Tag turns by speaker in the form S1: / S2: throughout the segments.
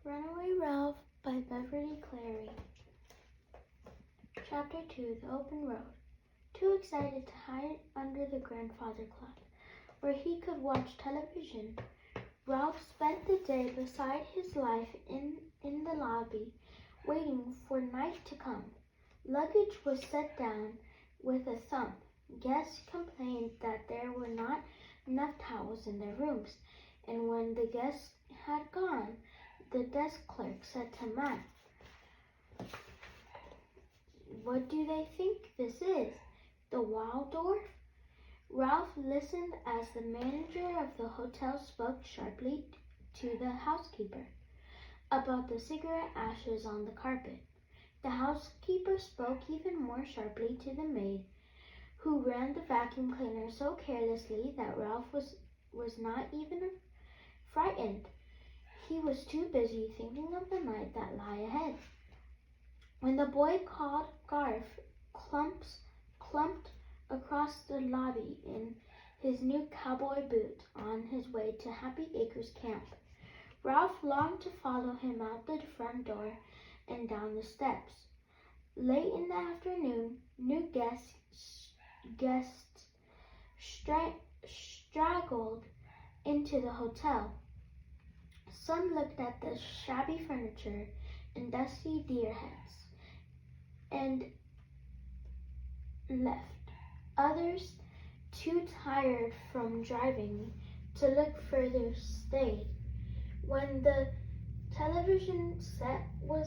S1: Runaway Ralph by Beverly Cleary. Chapter 2, The Open Road. Too excited to hide under the grandfather clock, where he could watch television, Ralph spent the day beside his life in the lobby, waiting for night to come. Luggage was set down with a thump. Guests complained that there were not enough towels in their rooms, and when the guests had gone, the desk clerk said to Matt, "What do they think this is? The Waldorf?" Ralph listened as the manager of the hotel spoke sharply to the housekeeper about the cigarette ashes on the carpet. The housekeeper spoke even more sharply to the maid, who ran the vacuum cleaner so carelessly that Ralph was not even frightened. He was too busy thinking of the night that lay ahead. When the boy called Garth clumped across the lobby in his new cowboy boots on his way to Happy Acres Camp, Ralph longed to follow him out the front door and down the steps. Late in the afternoon, new guests straggled into the hotel. Some looked at the shabby furniture and dusty deer heads and left. Others, too tired from driving to look further, stayed. When the television set was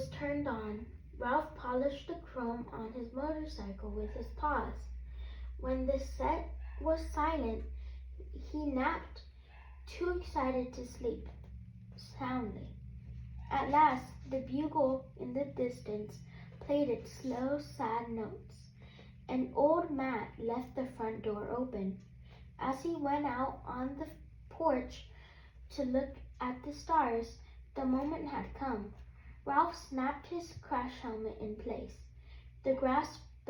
S1: turned on, Ralph polished the chrome on his motorcycle with his paws. When the set was silent, he napped, too excited to sleep soundly. At last, the bugle in the distance played its slow, sad notes, and old Matt left the front door open. As he went out on the porch to look at the stars, the moment had come. Ralph snapped his crash helmet in place. The grasped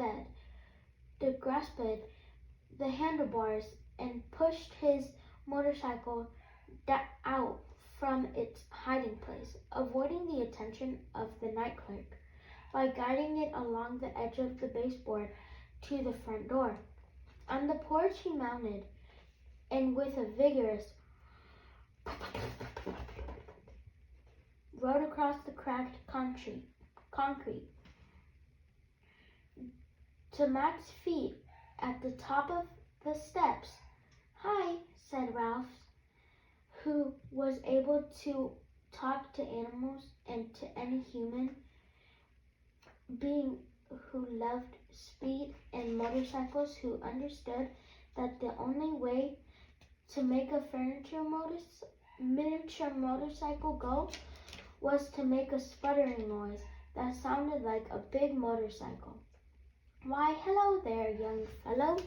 S1: the handlebars and pushed his motorcycle out from its hiding place, avoiding the attention of the night clerk by guiding it along the edge of the baseboard to the front door. On the porch he mounted, and with a vigorous rode across the cracked concrete to Matt's feet at the top of the steps. "Hi," said Ralph, who was able to talk to animals and to any human being who loved speed and motorcycles, who understood that the only way to make a miniature motorcycle go was to make a sputtering noise that sounded like a big motorcycle. "Why, hello there, young fellow,"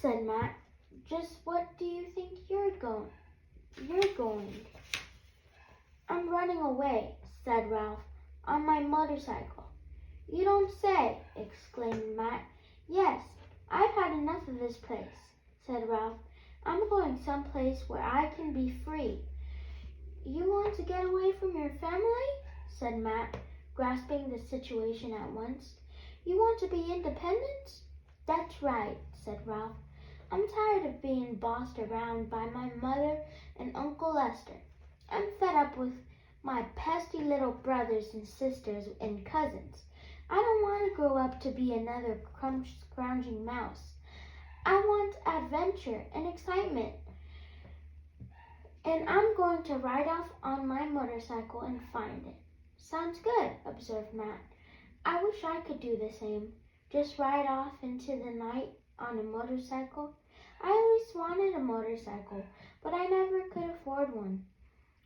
S1: said Matt. "Just what do you think you're going?" "I'm running away," said Ralph, "on my motorcycle." "You don't say!" exclaimed Matt. "Yes, I've had enough of this place," said Ralph. "I'm going someplace where I can be free." "You want to get away from your family?" said Matt, grasping the situation at once. "You want to be independent?" "That's right," said Ralph. "I'm tired of being bossed around by my mother and Uncle Lester. I'm fed up with my pesky little brothers and sisters and cousins. I don't want to grow up to be another scrounging mouse. I want adventure and excitement. And I'm going to ride off on my motorcycle and find it." "Sounds good," observed Matt. "I wish I could do the same. Just ride off into the night on a motorcycle. I always wanted a motorcycle, but I never could afford one.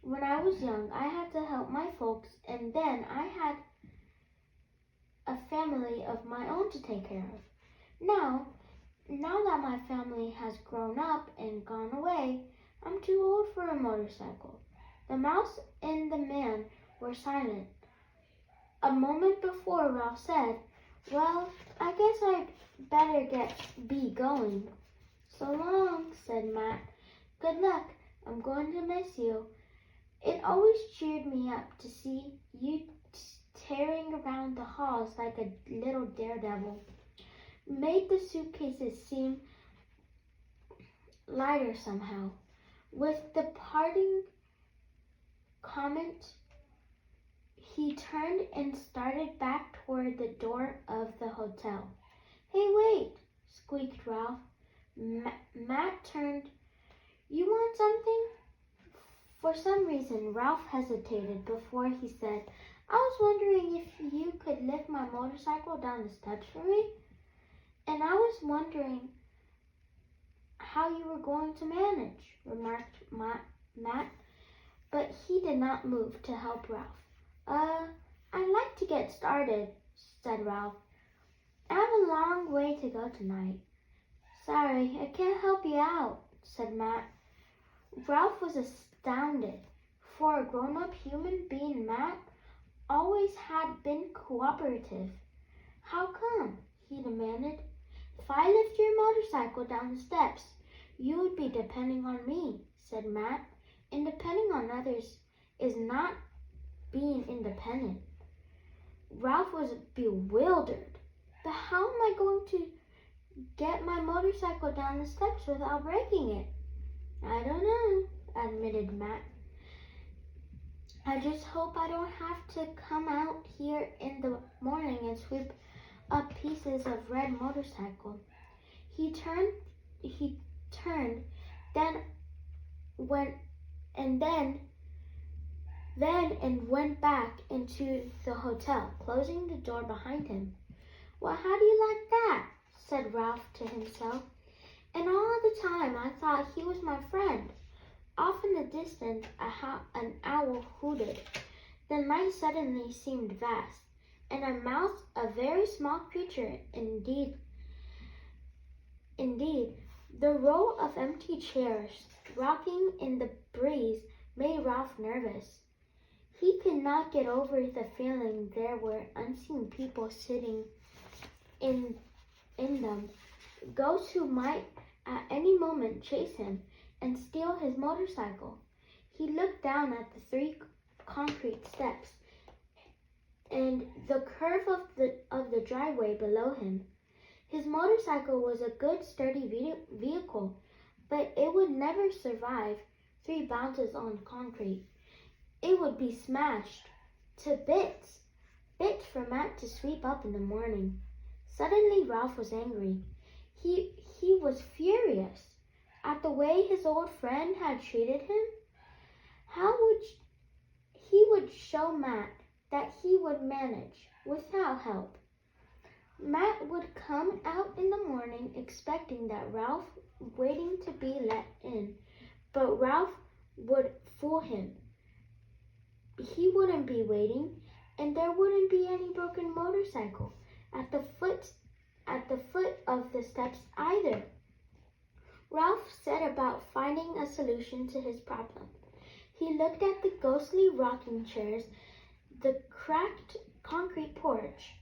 S1: When I was young, I had to help my folks, and then I had a family of my own to take care of. Now that my family has grown up and gone away, I'm too old for a motorcycle." The mouse and the man were silent. A moment before, Ralph said, "Well, I guess I'd better be going." "So long," said Matt. "Good luck. I'm going to miss you." It always cheered me up to see you tearing around the halls like a little daredevil. Made the suitcases seem lighter somehow. With the parting comment, he turned and started back toward the door of the hotel. Hey, wait, squeaked Ralph. Matt turned. You want something? For some reason, Ralph hesitated before he said, I was wondering if you could lift my motorcycle down the steps for me. And I was wondering how you were going to manage, remarked Matt, but he did not move to help Ralph. I'd like to get started, said Ralph. I have a long way to go tonight. Sorry, I can't help you out, said Matt. Ralph was astounded. For a grown-up human being, Matt always had been cooperative. How come? He demanded. If I lift your motorcycle down the steps, you would be depending on me, said Matt. And depending on others is not being independent. Ralph was bewildered. But how am I going to get my motorcycle down the steps without breaking it? I don't know, admitted Matt. I just hope I don't have to come out here in the morning and sweep up pieces of red motorcycle. He turned, then went back into the hotel, closing the door behind him. Well, how do you like that? Said Ralph to himself. And all the time I thought he was my friend. Off in the distance, an owl hooted. The night suddenly seemed vast, and a mouse a very small creature indeed. The row of empty chairs rocking in the breeze made Ralph nervous. He could not get over the feeling there were unseen people sitting in them, ghosts who might at any moment chase him and steal his motorcycle. He looked down at the 3 concrete steps and the curve of the driveway below him. His motorcycle was a good sturdy vehicle, but it would never survive 3 bounces on concrete. It would be smashed to bits for Matt to sweep up in the morning. Suddenly Ralph was angry. He was furious at the way his old friend had treated him. He would show Matt that he would manage without help. Matt would come out in the morning expecting that Ralph waiting to be let in, but Ralph would fool him. He wouldn't be waiting, and there wouldn't be any broken motorcycle at the foot of the steps either. Ralph set about finding a solution to his problem. He looked at the ghostly rocking chairs, the cracked concrete porch,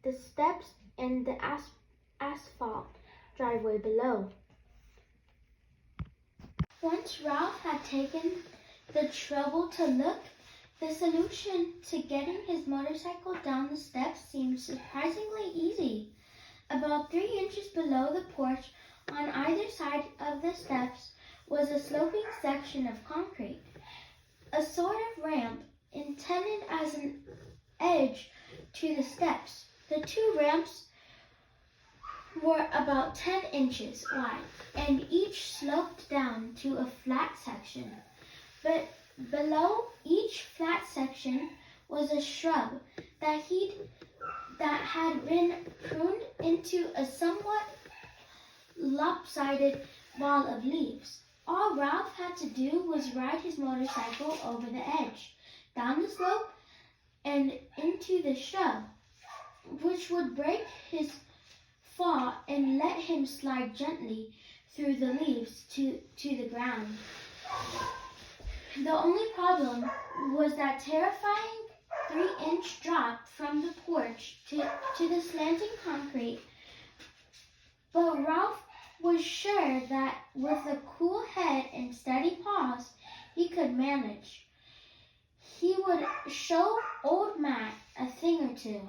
S1: the steps, and the asphalt driveway below. Once Ralph had taken the trouble to look, the solution to getting his motorcycle down the steps seemed surprisingly easy. About 3 inches below the porch, on either side of the steps, was a sloping section of concrete, a sort of ramp intended as an edge to the steps. The 2 ramps were about 10 inches wide, and each sloped down to a flat section. But below each flat section was a shrub that had been pruned into a somewhat lopsided ball of leaves. All Ralph had to do was ride his motorcycle over the edge, down the slope, and into the shrub, which would break his fall and let him slide gently through the leaves to the ground. The only problem was that terrifying 3-inch drop from the porch to the slanting concrete. But Ralph was sure that with a cool head and steady paws, he could manage. he would show old Matt a thing or two.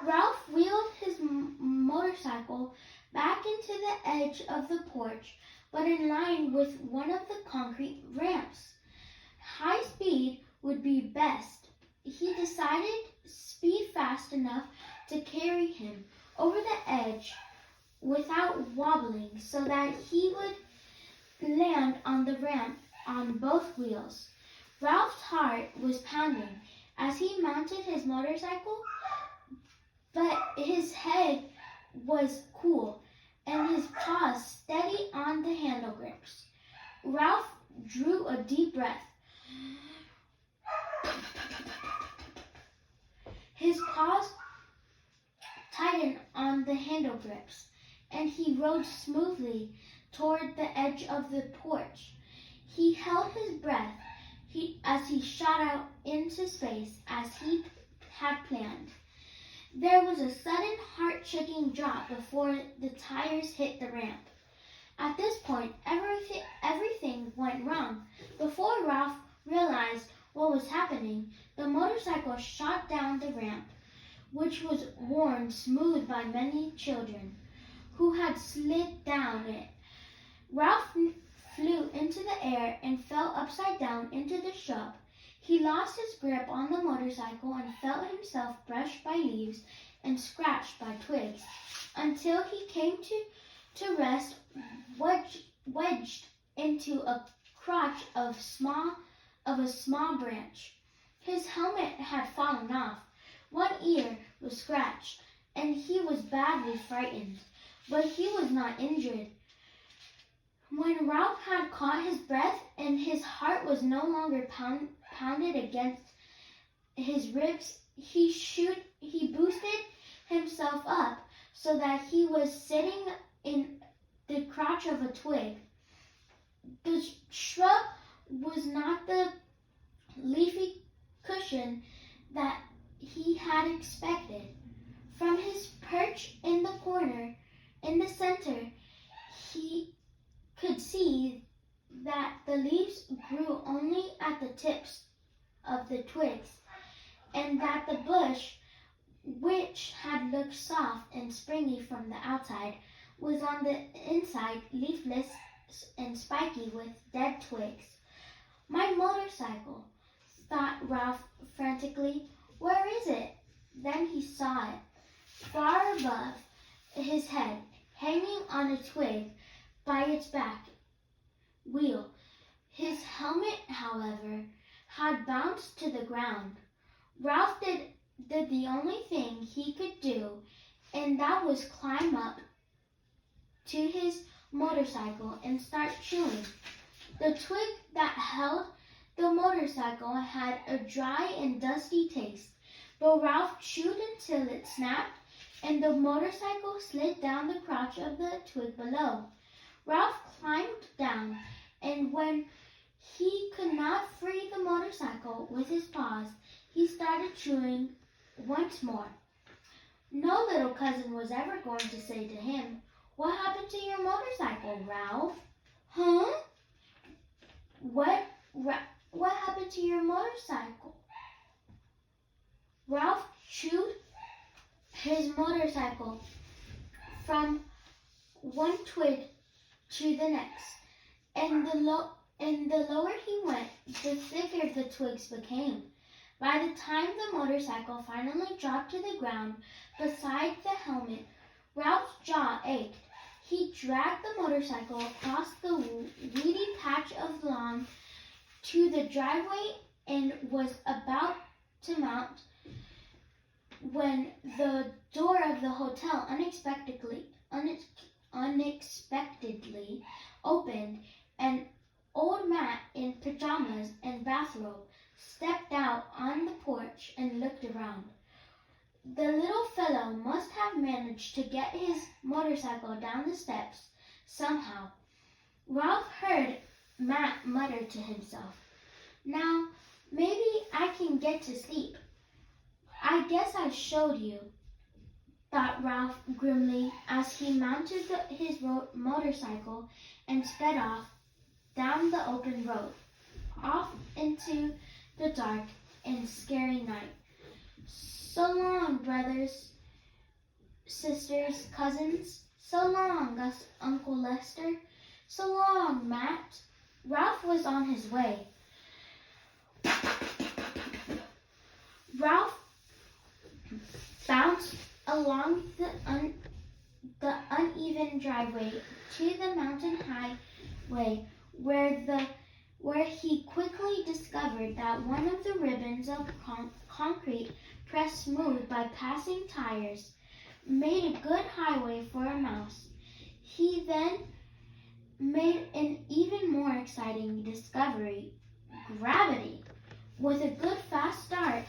S1: Ralph wheeled his motorcycle back into the edge of the porch, but in line with one of the concrete ramps. High speed would be best. He decided speed fast enough to carry him over the edge without wobbling so that he would land on the ramp on both wheels. Ralph's heart was pounding as he mounted his motorcycle, but his head was cool and his paws steady on the handle grips. Ralph drew a deep breath. His paws tightened on the handle grips, and he rode smoothly toward the edge of the porch. He held his breath as he shot out into space as he had planned. There was a sudden heart-shaking drop before the tires hit the ramp. At this point, everything went wrong. Before Ralph realized what was happening, the motorcycle shot down the ramp, which was worn smooth by many children who had slid down it. Ralph flew into the air and fell upside down into the shrub. He lost his grip on the motorcycle and felt himself brushed by leaves and scratched by twigs until he came to rest wedged into a crotch of a small branch. His helmet had fallen off. One ear was scratched, and he was badly frightened, but he was not injured. When Ralph had caught his breath and his heart was no longer pounded against his ribs, he boosted himself up so that he was sitting in the crotch of a twig. The shrub was not the leafy cushion that he had expected. From his perch in the corner, in the center, he could see that the leaves grew only at the tips of the twigs, and that the bush, which had looked soft and springy from the outside, was on the inside leafless and spiky with dead twigs. My motorcycle, thought Ralph frantically. Where is it? Then he saw it, far above his head, hanging on a twig by its back wheel. His helmet, however, had bounced to the ground. Ralph did the only thing he could do, and that was climb up to his motorcycle and start chewing. The twig that held the motorcycle had a dry and dusty taste, but Ralph chewed until it snapped, and the motorcycle slid down the crotch of the twig below. Ralph climbed down, and when he could not free the motorcycle with his paws, he started chewing once more. No little cousin was ever going to say to him, "What happened to your motorcycle, Ralph?" "Huh? What happened to your motorcycle?" Ralph chewed his motorcycle from one twig to the next, and the lower he went, the thicker the twigs became. By the time the motorcycle finally dropped to the ground beside the helmet, Ralph's jaw ached. He dragged the motorcycle across the weedy patch of lawn to the driveway and was about to mount when the door of the hotel unexpectedly opened, and old Matt in pajamas and bathrobe stepped out on the porch and looked around. The little fellow must have managed to get his motorcycle down the steps somehow. Ralph heard Matt mutter to himself, "Now, maybe I can get to sleep. I guess I showed you," thought Ralph grimly as he mounted his motorcycle and sped off down the open road. off into the dark and scary night. So long, brothers, sisters, cousins. So long, Uncle Lester. So long, Matt. Ralph was on his way. Ralph bounced along the uneven driveway to the mountain highway where he quickly discovered that one of the ribbons of concrete pressed smooth by passing tires made a good highway for a mouse. He then made an even more exciting discovery: gravity. With a good fast start,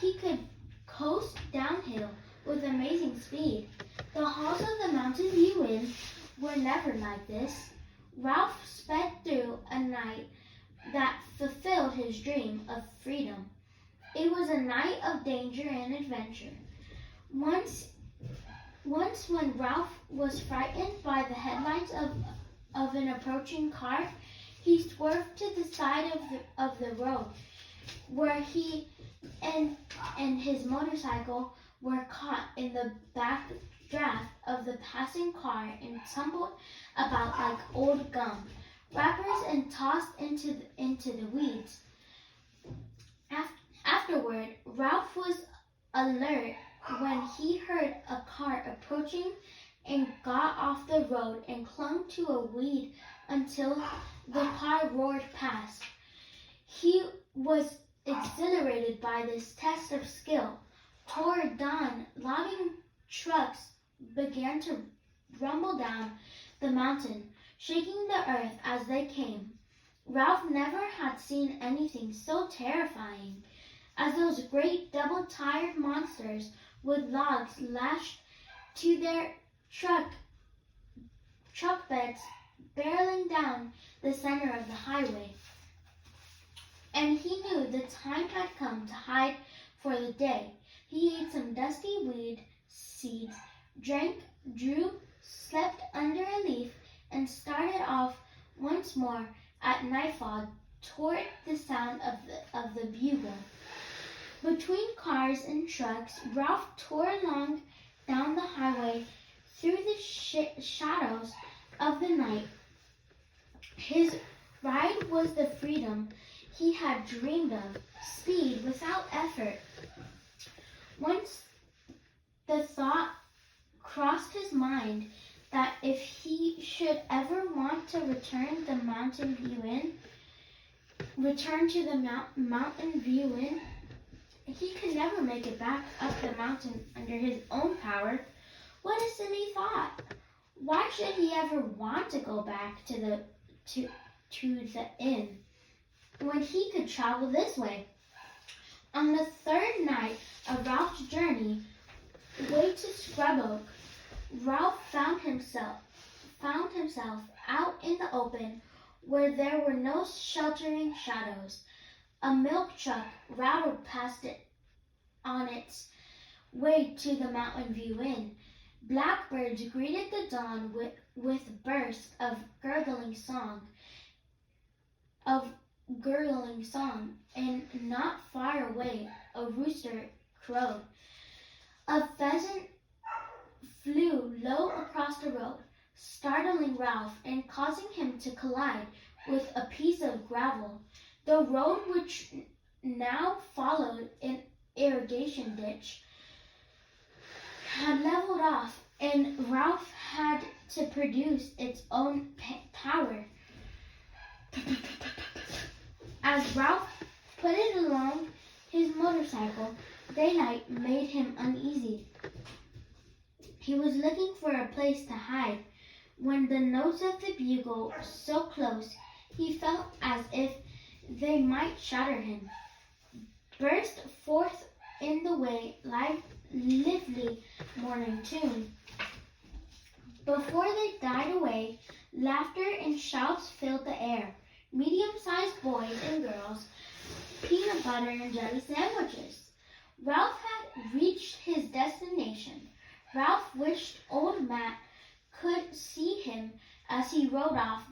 S1: he could coast downhill with amazing speed. The halls of the Mountain View Inn were never like this. Ralph sped through a night that fulfilled his dream of freedom. It was a night of danger and adventure. Once when Ralph was frightened by the headlights of an approaching car, he swerved to the side of the road, where he and his motorcycle were caught in the backdraft of the passing car and tumbled about like old gum wrappers and tossed into the weeds. Afterward, Ralph was alert when he heard a car approaching and got off the road and clung to a weed until the car roared past. He was exhilarated by this test of skill. Toward dawn, logging trucks began to rumble down the mountain, shaking the earth as they came. Ralph never had seen anything so terrifying as those great double-tired monsters with logs lashed to their truck beds barreling down the center of the highway. And he knew the time had come to hide for the day. He ate some dusty weed seeds, drank, drew, slept under a leaf, and started off once more at nightfall toward the sound of the bugle. Between cars and trucks, Ralph tore along down the highway through the shadows of the night. His ride was the freedom he had dreamed of, speed without effort. Once the thought crossed his mind that if he should ever want to return to the Mountain View Inn, he could never make it back up the mountain under his own power. What a silly thought! Why should he ever want to go back to the inn when he could travel this way? On the third night of Ralph's journey way to Scrub Oak, Ralph found himself out in the open where there were no sheltering shadows. A milk truck rattled past it on its way to the Mountain View Inn. Blackbirds greeted the dawn with bursts of gurgling song, and not far away a rooster crowed. A pheasant flew low across the road, startling Ralph and causing him to collide with a piece of gravel. The road, which now followed an irrigation ditch, had leveled off, and Ralph had to produce its own power. As Ralph putted along his motorcycle, daylight made him uneasy. He was looking for a place to hide when the notes of the bugle, so close, he felt as if they might shatter him, burst forth in the lively morning tune. Before they died away, laughter and shouts filled the air. Medium-sized boys and girls, peanut butter and jelly sandwiches. Ralph had reached his destination. Ralph wished old Matt could see him as he rode off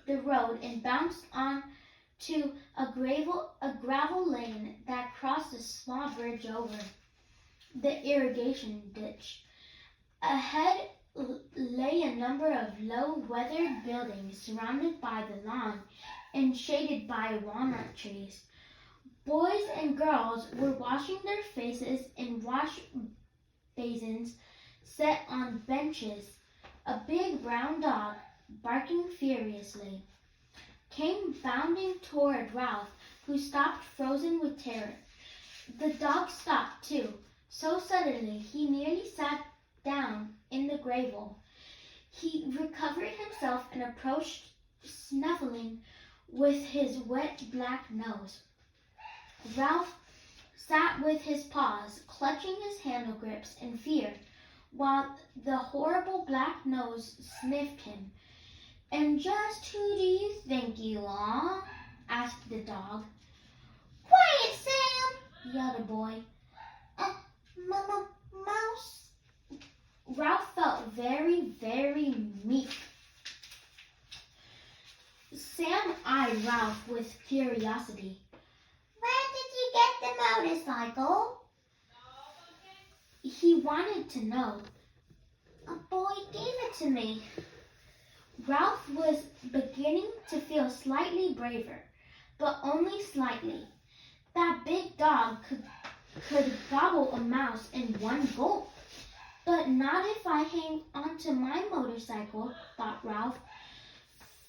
S1: the road and bounced on to a gravel lane that crossed a small bridge over the irrigation ditch. Ahead lay a number of low, weathered buildings surrounded by the lawn and shaded by walnut trees. Boys and girls were washing their faces in wash basins set on benches. A big brown dog, barking furiously, came bounding toward Ralph, who stopped frozen with terror. The dog stopped too, so suddenly he nearly sat down in the gravel. He recovered himself and approached, snuffling with his wet black nose. Ralph sat with his paws clutching his handle grips in fear, while the horrible black nose sniffed him. "And just who do you think you are?" asked the dog. "Quiet, Sam!" yelled a boy. Mouse." Ralph felt very, very meek. Sam eyed Ralph with curiosity. "Where did you get the motorcycle?" He wanted to know. "A boy gave it to me." Ralph was beginning to feel slightly braver, but only slightly. That big dog could gobble a mouse in one gulp. But not if I hang onto my motorcycle, thought Ralph,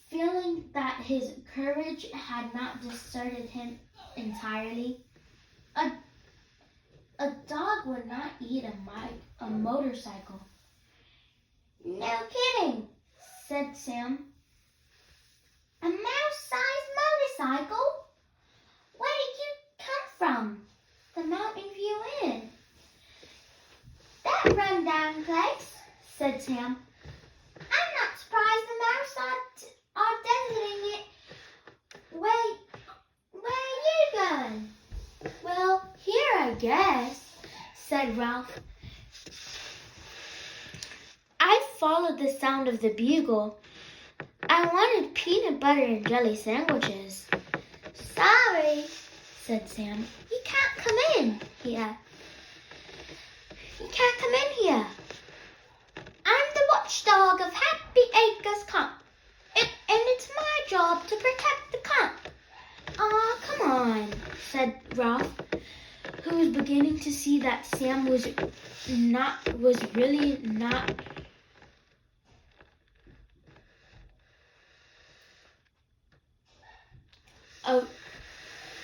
S1: feeling that his courage had not deserted him entirely. A dog would not eat a motorcycle. "No kidding," said Sam. "A mouse-sized motorcycle? Where did you come from?" "The Mountain View Inn." "That run-down place," said Sam. "I'm not surprised the mouse are deserting it. Where are you going?" "Well, here, I guess," said Ralph. "I followed the sound of the bugle. I wanted peanut butter and jelly sandwiches." "Sorry," said Sam. "You can't come in here. You can't come in here. I'm the watchdog of Happy Acres Camp, and it's my job to protect the camp." "Aw, come on," said Ralph, who was beginning to see that Sam was really not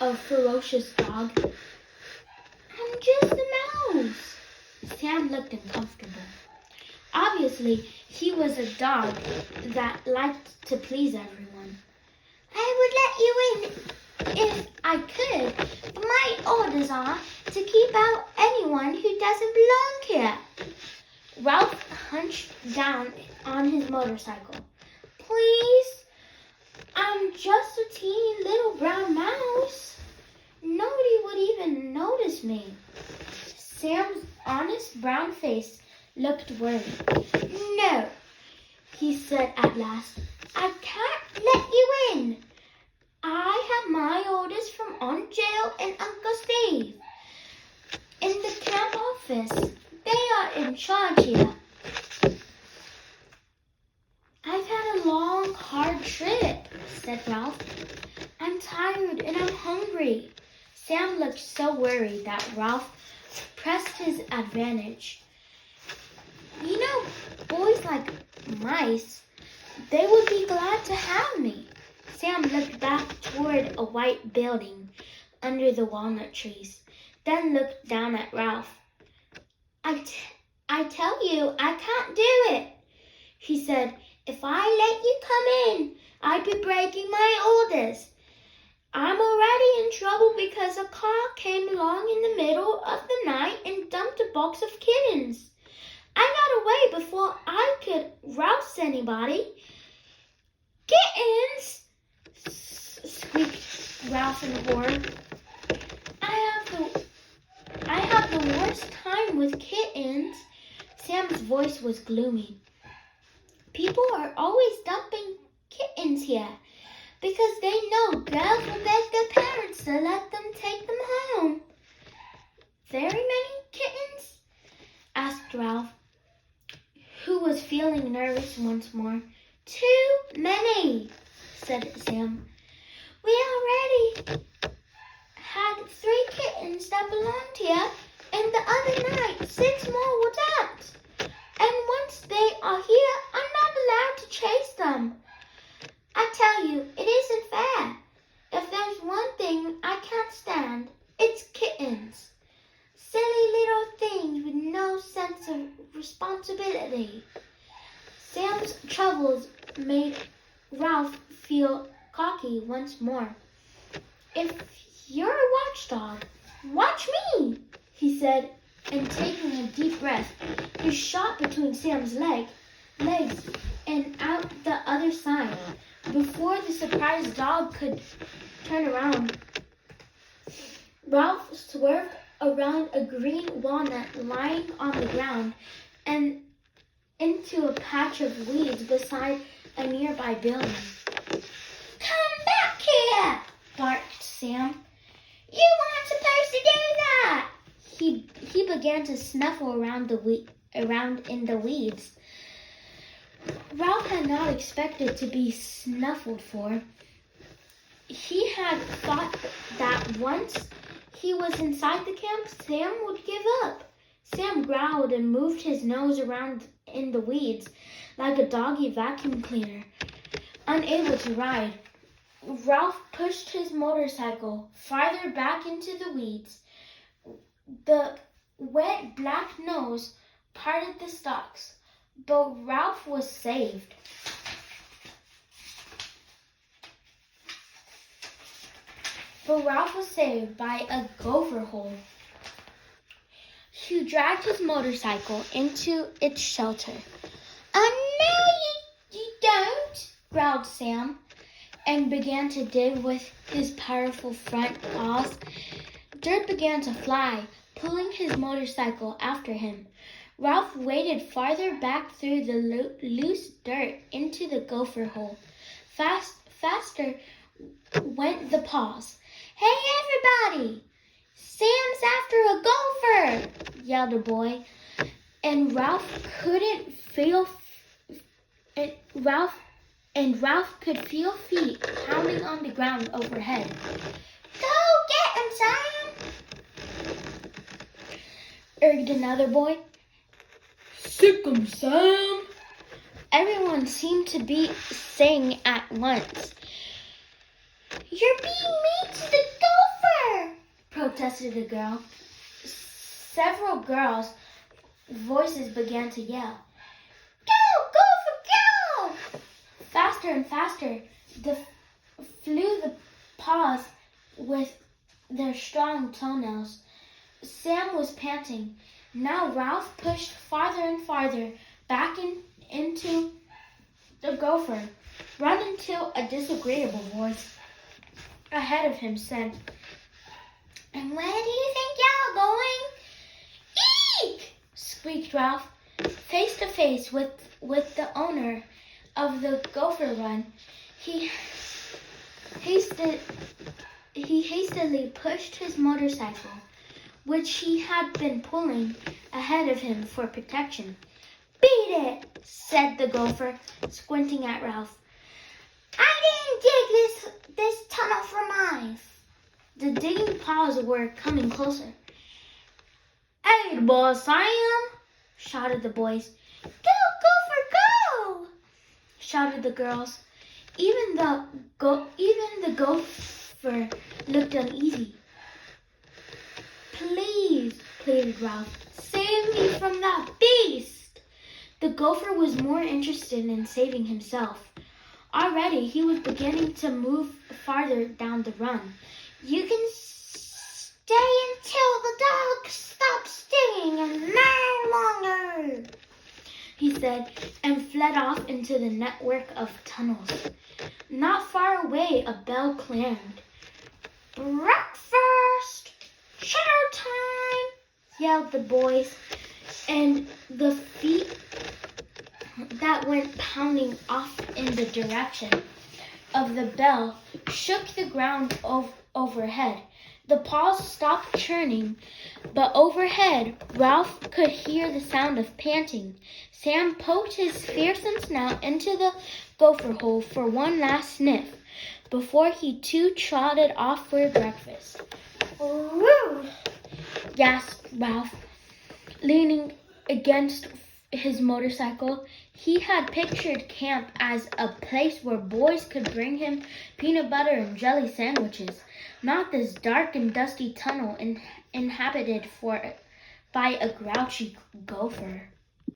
S1: a ferocious dog. "I'm just a mouse." Sam looked uncomfortable. Obviously, he was a dog that liked to please everyone. "I would let you in if I could, but my orders are to keep out anyone who doesn't belong here." Ralph hunched down on his motorcycle. "Please, I'm just a teeny little brown mouse. Nobody would even notice me." Sam's honest brown face looked worried. "No," he said at last. "I can't let you in. I have my orders from Aunt Jill and Uncle Steve in the camp office. They are in charge here." "I've had a long, hard trip," said Ralph. "I'm tired and I'm hungry." Sam looked so worried that Ralph pressed his advantage. "You know, boys like mice. They would be glad to have me." Sam looked back toward a white building under the walnut trees, then looked down at Ralph. I tell you, I can't do it," he said. "If I let you come in, I'd be breaking my orders. I'm already in trouble because a car came along in the middle of the night and dumped a box of kittens. I got away before I could rouse anybody." "Kittens!" squeaked Ralph in horror. I have the worst time with kittens." Sam's voice was gloomy. "People are always dumping kittens here. because they know girls will beg their parents to let them take them home. Very many kittens? Asked Ralph, who was feeling nervous once more. Too many, said Sam. We already had 3 kittens that belonged here, and the other night 6 more were ducks. And once they are here, I'm not allowed to chase them. I tell you, it isn't fair. If there's one thing I can't stand, it's kittens. Silly little things with no sense of responsibility. Sam's troubles made Ralph feel cocky once more. If you're a watchdog, watch me, he said, and taking a deep breath, he shot between Sam's legs and out the other side. Before the surprised dog could turn around, Ralph swerved around a green walnut lying on the ground and into a patch of weeds beside a nearby building. Come back here, barked Sam. You weren't supposed to do that. He began to snuffle around in the weeds. Ralph had not expected to be snuffled for. He had thought that once he was inside the camp, Sam would give up. Sam growled and moved his nose around in the weeds like a doggy vacuum cleaner, unable to ride. Ralph pushed his motorcycle farther back into the weeds. The wet black nose parted the stalks, but Ralph was saved. By a gopher hole. He dragged his motorcycle into its shelter. Oh, no, you don't, growled Sam, and began to dig with his powerful front paws. Dirt began to fly, pulling his motorcycle after him. Ralph waded farther back through the loose dirt into the gopher hole. Faster went the paws. Hey, everybody! Sam's after a gopher! Yelled a boy, and Ralph could feel feet pounding on the ground overhead. Go get him, Sam! Urged another boy. Sick 'em, Sam! Everyone seemed to be saying at once. You're being mean to the gopher! Protested a girl. Several girls' voices began to yell. Go, gopher, go! Faster and faster flew the paws with their strong toenails. Sam was panting. Now Ralph pushed farther and farther back into the gopher. Run until a disagreeable voice ahead of him said, And where do you think y'all going? Eek! Squeaked Ralph. Face to face with the owner of the gopher run, he hastily pushed his motorcycle, which he had been pulling ahead of him for protection. Beat it, said the gopher, squinting at Ralph. I didn't dig this tunnel for mine. The digging paws were coming closer. Hey, boss, Sam! Shouted the boys. Go, gopher, go! Shouted the girls. Even the gopher looked uneasy. Please, pleaded Ralph, save me from that beast. The gopher was more interested in saving himself. Already he was beginning to move farther down the run. You can stay until the dog stops stinging and no longer, he said, and fled off into the network of tunnels. Not far away, a bell clanged. Breakfast! Shower time! Yelled the boys, and the feet that went pounding off in the direction. of the bell shook the ground overhead. The paws stopped churning, but overhead Ralph could hear the sound of panting. Sam poked his fearsome snout into the gopher hole for one last sniff before he too trotted off for breakfast. "Woo!" gasped Ralph, leaning against his motorcycle. He had pictured camp as a place where boys could bring him peanut butter and jelly sandwiches, not this dark and dusty tunnel inhabited by a grouchy gopher.